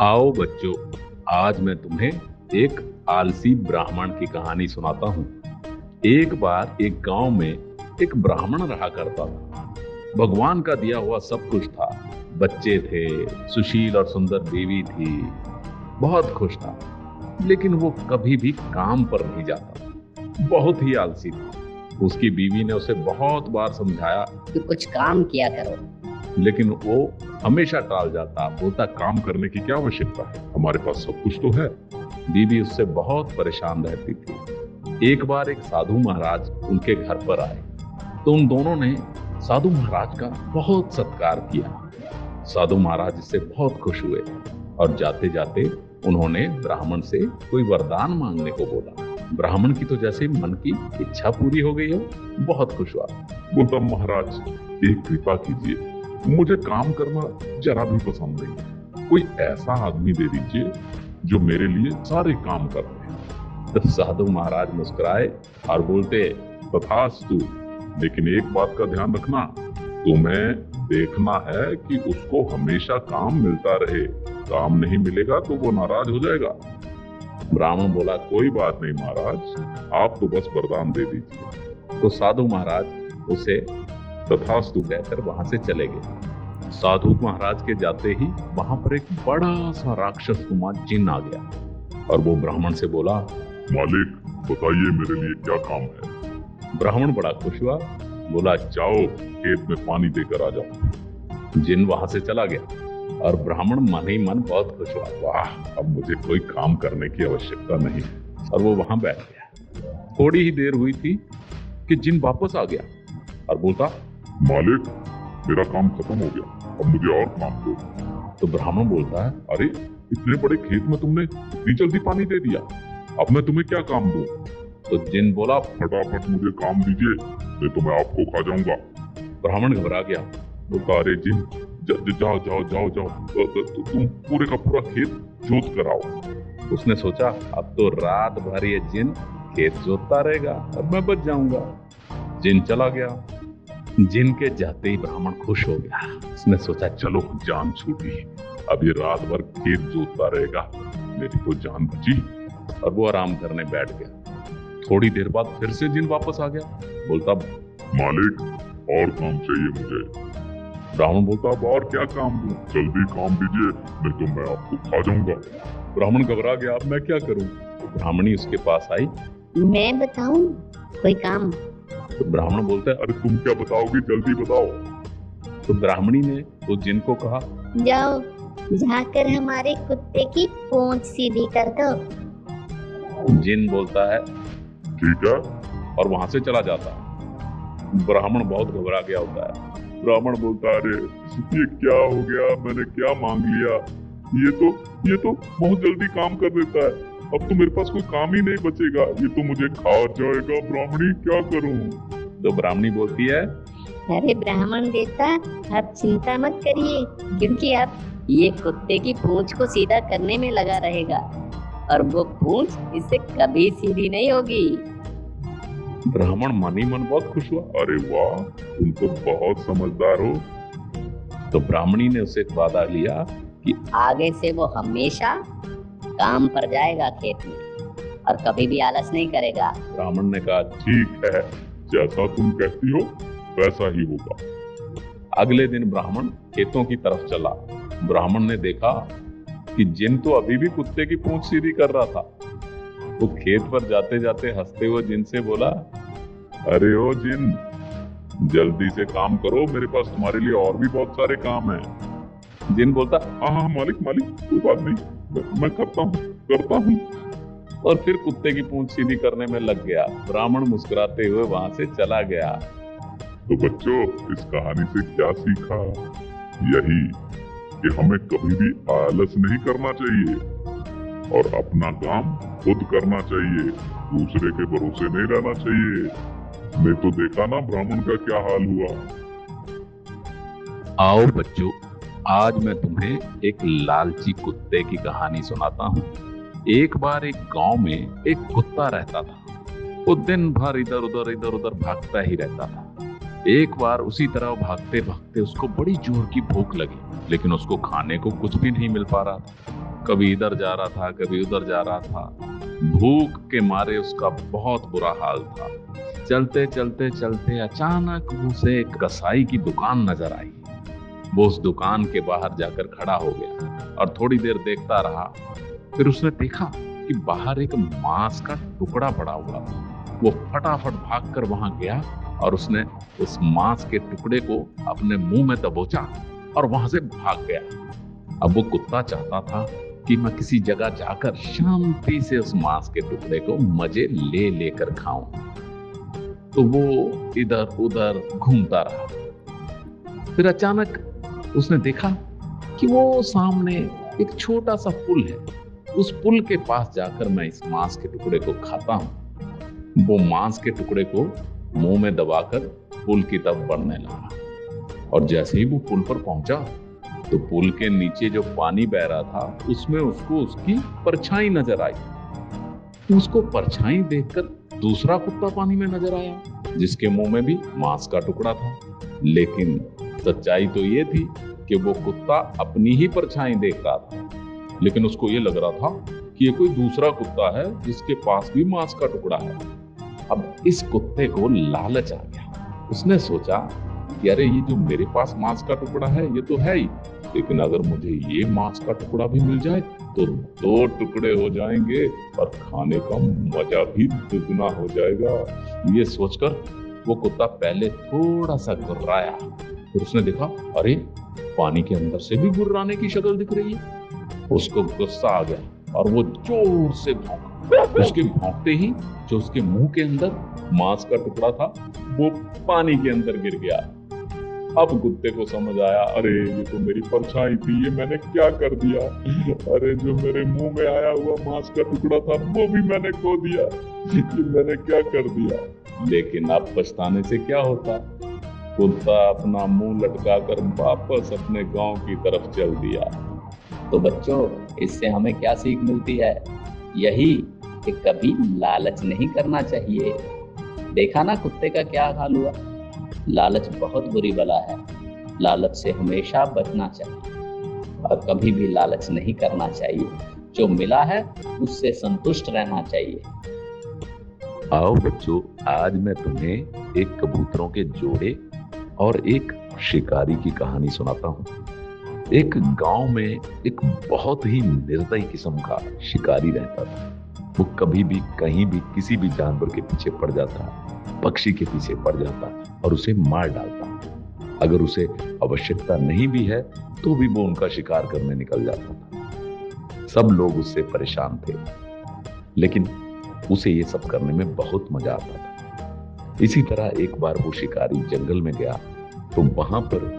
आओ बच्चों, आज मैं तुम्हें एक आलसी ब्राह्मण की कहानी सुनाता हूँ। एक बार एक गांव में एक ब्राह्मण रहा करता था। भगवान का दिया हुआ सब कुछ था। बच्चे थे, सुशील और सुंदर बीवी थी। बहुत खुश था, लेकिन वो कभी भी काम पर नहीं जाता। बहुत ही आलसी था। उसकी बीवी ने उसे बहुत बार समझाया, कि कुछ काम किया करो। लेकिन वो हमेशा टाल जाता। बोलता, काम करने की क्या आवश्यकता है, हमारे पास सब कुछ तो है। बीवी उससे बहुत परेशान रहती थी। एक बार एक साधु महाराज उनके घर पर आए, तो उन दोनों ने साधु महाराज का बहुत सत्कार किया। साधु महाराज इससे बहुत खुश हुए और जाते जाते उन्होंने ब्राह्मण से कोई वरदान मांगने को बोला। ब्राह्मण की तो जैसे मन की इच्छा पूरी हो गई हो, बहुत खुश हुआ। बोलता, महाराज एक कृपा कीजिए, मुझे काम करना जरा भी पसंद नहीं। कोई ऐसा आदमी दे दीजिए जो मेरे लिए सारे काम कर दे। तो साधु महाराज मुस्कुराए और बोलते, तथास्तु, लेकिन एक बात का ध्यान रखना, तुम्हें देखना है कि उसको हमेशा काम मिलता रहे। काम नहीं मिलेगा तो वो नाराज हो जाएगा। ब्राह्मण बोला, कोई बात नहीं महाराज, आप तो बस वरदान दे दीजिए। तो साधु महाराज उसे तथास्तु कहकर वहां से चले गए। साधु महाराज के जाते ही वहां पर एक बड़ा सा राक्षस नुमा जिन आ गया और वो ब्राह्मण से बोला, मालिक बताइए मेरे लिए क्या काम है। ब्राह्मण बड़ा खुश हुआ, बोला, जाओ खेत में पानी देकर आ जाओ। जिन वहां से चला गया और ब्राह्मण मन ही मन बहुत खुश हुआ। वाह, अब मुझे कोई काम करने की आवश्यकता नहीं। और वो वहां बैठ गया। थोड़ी ही देर हुई थी कि जिन वापस आ गया और बोलता, मालिक मेरा काम खत्म हो गया, अब मुझे और काम दो। तो ब्राह्मण बोलता है, अरे इतने बड़े खेत में तुमने इतनी जल्दी पानी दे दिया, अब मैं तुम्हें क्या काम दूं? तो जिन बोला, फटाफट मुझे काम दीजिए, नहीं तो मैं आपको खा जाऊंगा। ब्राह्मण घबरा गया, बोलता, अरे जिन जाओ जाओ जाओ जाओ, तुम पूरे का पूरा खेत जोत कर आओ। उसने सोचा, अब तो रात भर ये जिन खेत जोतता रहेगा, अब मैं बच जाऊंगा। जिन चला गया। जिन के जाते ही ब्राह्मण खुश हो गया। उसने सोचा, चलो जान छूटी, अब ये रात भर खेत जोतता रहेगा, मेरी तो जान बची। और वो आराम करने बैठ गया। थोड़ी देर बाद फिर से जिन वापस आ गया। बोलता, मालिक और काम चाहिए मुझे। ब्राह्मण बोलता, अब और क्या काम दूं? जल्दी काम दीजिए, नहीं तो मैं आपको खा जाऊंगा। ब्राह्मण घबरा गया, अब मैं क्या करूं? तो ब्राह्मणी उसके पास आई। मैं बताऊं कोई काम? तो ब्राह्मण बोलता है, अरे तुम क्या बताओगी, जल्दी बताओ। तो ब्राह्मणी ने तो जिन को कहा, जाओ जाकर हमारे कुत्ते की पूंछ सीधी कर दो। जिन बोलता है, ठीक है, और वहां से चला जाता है। ब्राह्मण बहुत घबरा गया होता है। ब्राह्मण बोलता है, अरे ये क्या हो गया, मैंने क्या मांग लिया? ये तो बहुत जल्दी काम कर देता है, अब तो मेरे पास कोई काम ही नहीं बचेगा, ये तो मुझे खा जाएगा। ब्राह्मणी क्या करूं? तो ब्राह्मणी बोलती है, अरे ब्राह्मण देवता, आप चिंता मत करिए, क्योंकि अब ये कुत्ते की पूंछ को सीधा करने में लगा रहेगा और वो पूंछ इससे कभी सीधी नहीं होगी। ब्राह्मण मन ही मन बहुत खुश हुआ। अरे वाह, तुम तो बहुत समझदार हो। तो ब्राह्मणी ने उसे वादा लिया कि आगे से वो हमेशा काम पर जाएगा खेत में और कभी भी आलस नहीं करेगा। ब्राह्मण ने कहा, ठीक है, जैसा तुम कहती हो वैसा ही होगा। अगले दिन ब्राह्मण खेतों की तरफ चला। ब्राह्मण ने देखा कि जिन तो अभी भी कुत्ते की पूंछ सीधी कर रहा था। वो खेत पर जाते जाते हंसते हुए जिन से बोला, अरे ओ जिन, जल्दी से काम करो, मेरे पास तुम्हारे लिए और भी बहुत सारे काम हैं। जिन बोलता, हाँ मालिक मालिक, कोई बात नहीं, मैं करता हूँ। और फिर कुत्ते की पूंछ सीधी करने में लग गया। ब्राह्मण मुस्कुराते हुए वहां से चला गया। तो बच्चों, इस कहानी से क्या सीखा? यही कि हमें कभी भी आलस नहीं करना चाहिए और अपना काम खुद करना चाहिए, दूसरे के भरोसे नहीं रहना चाहिए। मैं तो देखा ना ब्राह्मण का क्या हाल हुआ। आओ बच्चों, आज मैं तुम्हें एक लालची कुत्ते की कहानी सुनाता हूँ। एक बार एक गांव में एक कुत्ता रहता था। वो दिन भर इधर उधर भागता ही रहता था। एक बार उसी तरह भागते भागते उसको बड़ी जोर की भूख लगी, लेकिन उसको खाने को कुछ भी नहीं मिल पा रहा था। कभी इधर जा रहा था, कभी उधर जा रहा था। भूख के मारे उसका बहुत बुरा हाल था। चलते चलते चलते अचानक उसे एक कसाई की दुकान नजर आई। वो उस दुकान के बाहर जाकर खड़ा हो गया और थोड़ी देर देखता रहा। फिर उसने देखा कि बाहर एक मांस का टुकड़ा पड़ा हुआ था। वो फटाफट भागकर वहां गया और उसने उस मांस के टुकड़े को अपने मुंह में दबोचा और वहां से भाग गया। अब वो कुत्ता चाहता था कि मैं किसी जगह जाकर शांति से उस मांस के टुकड़े को मजे ले लेकर खाऊं। तो वो इधर उधर घूमता रहा। फिर अचानक उसने देखा कि वो सामने एक छोटा सा पुल है। उस पुल के पास जाकर मैं इस मांस के टुकड़े को खाता हूं। वो मांस के टुकड़े को मुंह में दबाकर पुल की तरफ बढ़ने लगा और जैसे ही वो पुल पर पहुंचा तो पुल के नीचे जो पानी बह रहा था उसमें उसको उसकी परछाई नजर आई। उसको परछाई देखकर दूसरा कुत्ता पानी में नजर आया जिसके मुंह में भी मांस का टुकड़ा था। लेकिन सच्चाई तो ये थी कि वो कुत्ता अपनी ही परछाई देख रहा था, लेकिन उसको ये लग रहा था कि ये कोई दूसरा कुत्ता है जिसके पास भी मांस का टुकड़ा है। अब इस कुत्ते को लालच आ गया। उसने सोचा कि अरे ये जो मेरे पास मांस का टुकड़ा है ये तो है ही, लेकिन अगर मुझे ये मांस का टुकड़ा भी मिल जाए तो 2 टुकड़े हो जाएंगे और खाने का मजा भी दुगना हो जाएगा। ये सोचकर वो कुत्ता पहले थोड़ा सा गुर्राया। फिर उसने देखा अरे पानी के अंदर से भी गुर्राने की शक्ल दिख रही है। उसको गुस्सा आ गया और वो जोर से भौंका। उसके भौंकते ही जो उसके मुंह के अंदर मांस का टुकड़ा था वो पानी के अंदर गिर गया। अब कुत्ते को समझ आया अरे ये तो मेरी परछाई थी, ये मैंने क्या कर दिया। अरे जो मेरे मुंह में आया हुआ मांस का टुकड़ा था वो भी मैंने खो दिया। ये मैंने क्या कर दिया। लेकिन अब पछताने से क्या होता। कुत्ता अपना मुंह लटकाकर वापस अपने गांव की तरफ चल दिया। तो बच्चों, इससे हमें क्या सीख मिलती है? यही कि कभी लालच नहीं करना चाहिए। देखा ना कुत्ते का क्या हाल हुआ। लालच बहुत बुरी बला है। लालच से हमेशा बचना चाहिए और कभी भी लालच नहीं करना चाहिए। जो मिला है उससे संतुष्ट रहना चाहिए। आओ बच्चों, आज मैं तुम्हें एक कबूतरों के जोड़े और एक शिकारी की कहानी सुनाता हूँ। एक गांव में एक बहुत ही निर्दयी किस्म का शिकारी रहता था। वो कभी भी कहीं भी किसी भी जानवर के पीछे पड़ जाता, पक्षी के पीछे पड़ जाता और उसे मार डालता। अगर उसे आवश्यकता नहीं भी है तो भी वो उनका शिकार करने निकल जाता था। सब लोग उससे परेशान थे, लेकिन उसे ये सब करने में बहुत मजा आता था। इसी तरह एक बार वो शिकारी जंगल में गया तो वहां पर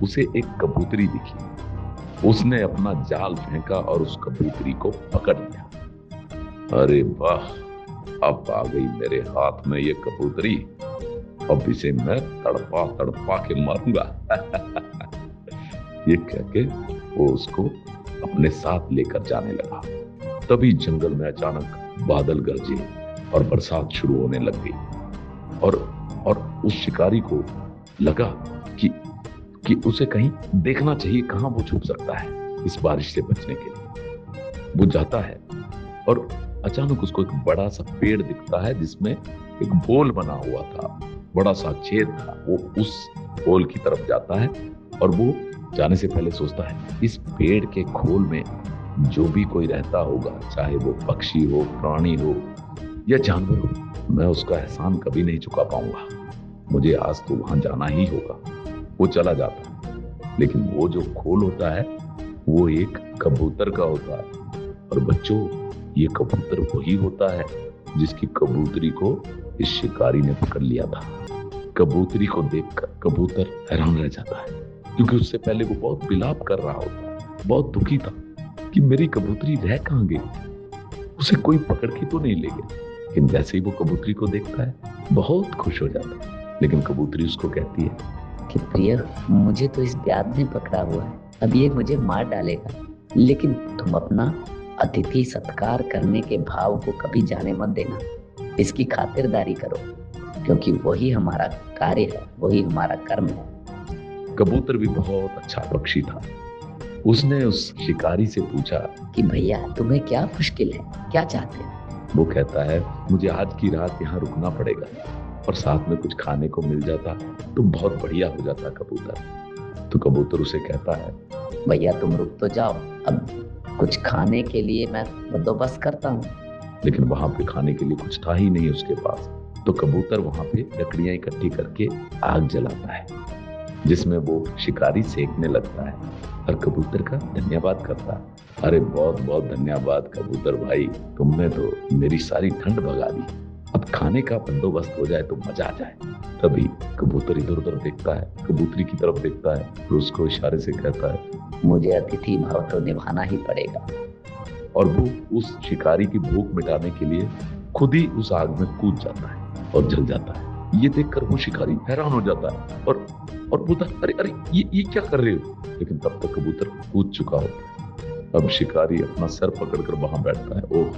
उसे एक कबूतरी दिखी। उसने अपना जाल फेंका और उस कबूतरी को पकड़ लिया। अरे वाह, अब आ गई मेरे हाथ में ये कबूतरी। अब इसे मैं तड़पा तड़पा के मारूंगा। ये कह के वो उसको अपने साथ लेकर जाने लगा। तभी जंगल में अचानक बादल गरजे और बरसात शुरू होने लग गई और उस शिकारी को लगा कि उसे कहीं देखना चाहिए कहां वो छुप सकता है इस बारिश से बचने के लिए। वो जाता है और अचानक उसको एक बड़ा सा पेड़ दिखता है जिसमें एक बोल बना हुआ था, बड़ा सा छेद था। वो उस बोल की तरफ जाता है और वो जाने से पहले सोचता है इस पेड़ के खोल में जो भी कोई रहता होगा, चाहे वो पक्षी हो, प्राणी हो या जानवर हो, मैं उसका एहसान कभी नहीं चुका पाऊंगा। मुझे आज तो वहां जाना ही होगा। वो चला जाता है, लेकिन वो जो खोल होता है वो एक कबूतर का होता है। और बच्चों, ये कबूतर वही होता है जिसकी कबूतरी को इस शिकारी ने पकड़ लिया था। कबूतरी को देखकर कबूतर हैरान रह जाता है, क्योंकि उससे पहले वो बहुत विलाप कर रहा होता है, बहुत दुखी था कि मेरी कबूतरी रह कहां गई, उसे कोई पकड़ के तो नहीं ले गया। लेकिन जैसे ही वो कबूतरी को देखता है बहुत खुश हो जाता है। लेकिन कबूतरी उसको कहती है कि प्रिय, मुझे तो इस व्याध ने पकड़ा हुआ है, अब ये मुझे मार डालेगा, लेकिन तुम अपना अतिथि सत्कार करने के भाव को कभी जाने मत देना। इसकी खातिरदारी करो, क्योंकि वही हमारा कार्य है, वही हमारा कर्म है। कबूतर भी बहुत अच्छा पक्षी था। उसने उस शिकारी से पूछा कि भैया तुम्हें क्या मुश्किल है, क्या चाहते हो? वो कहता है, मुझे आज की रात यहाँ रुकना पड़ेगा और साथ में कुछ खाने को मिल जाता तो बहुत बढ़िया हो जाता कबूतर। तो कबूतर उसे कहता है, भैया तुम रुक तो जाओ, अब कुछ खाने के लिए मैं बंदोबस्त करता हूँ। लेकिन वहां पे खाने के लिए कुछ था ही नहीं उसके पास। तो कबूतर वहां पे लकड़ियां इकट्ठी करके आग जलाता है, जिसमें वो शिकारी सेकने लगता है और कबूतर का धन्यवाद करता है। अरे बहुत बहुत धन्यवाद कबूतर भाई, तुमने तो मेरी सारी ठंड भगा दी। अब खाने का बंदोबस्त हो जाए तो मजा आ जाए। तभी कबूतर इधर उधर देखता है, कबूतरी की तरफ देखता है और उसको इशारे से कहता है, मुझे अतिथि भाव तो निभाना ही पड़ेगा। और वो उस शिकारी की भूख मिटाने के लिए खुद ही उस आग में कूद जाता है और जल जाता है। ये देखकर वो शिकारी हैरान हो जाता है और बोलता, अरे अरे ये क्या कर रहे हो? लेकिन तब तक कबूतर कूद चुका होता है। अब शिकारी अपना सर पकड़कर वहां बैठता है। ओह,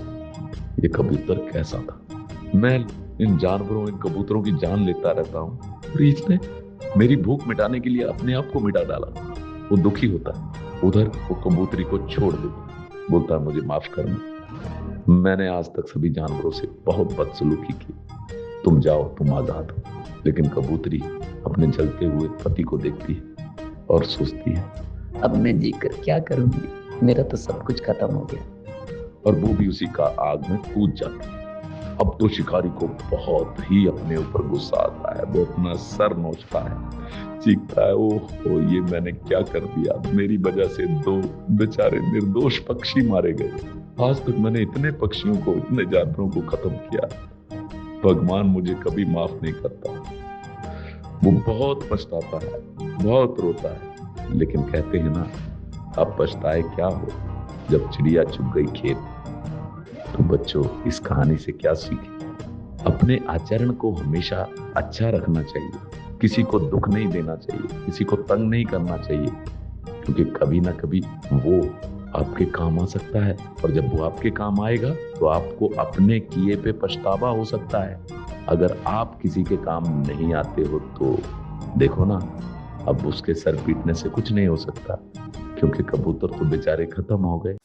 ये कबूतर कैसा था! मैं इन जानवरों, इन कबूतरों की जान लेता रहता हूँ और इसने मेरी भूख मिटाने के लिए अपने आप को मिटा डाला। वो दुखी होता है। उधर वो कबूतरी को छोड़ देता है, बोलता है, मुझे माफ करना, मैंने आज तक सभी जानवरों से बहुत बदसलूकी की। तुम जाओ, तुम आजाद हो। लेकिन कबूतरी अपने जलते हुए पति को देखती है और सोचती है, अब मैं जीकर क्या करूंगी, मेरा तो सब कुछ खत्म हो गया। और वो भी उसी का आग में कूद जाती है। अब तो शिकारी को बहुत ही अपने ऊपर गुस्सा आता है। वो अपना सर नोचता है, चीखता है, ओह ये मैंने क्या कर दिया! मेरी वजह से 2 बेचारे निर्दोष पक्षी मारे गए। आज तक मैंने इतने पक्षियों को, इतने जानवरों को खत्म किया। भगवान मुझे कभी माफ नहीं करता। वो बहुत पछताता है, बहुत रोता है। लेकिन कहते हैं ना, अब पछताए क्या हो जब चिड़िया चुग गई खेत। तो बच्चों, इस कहानी से क्या सीखें? अपने आचरण को हमेशा अच्छा रखना चाहिए, किसी को दुख नहीं देना चाहिए, किसी को तंग नहीं करना चाहिए, क्योंकि कभी ना कभी वो आपके काम आ सकता है। और जब वो आपके काम आएगा तो आपको अपने किए पे पछतावा हो सकता है। अगर आप किसी के काम नहीं आते हो तो देखो ना, अब उसके सर पीटने से कुछ नहीं हो सकता, क्योंकि कबूतर तो बेचारे खत्म हो गए।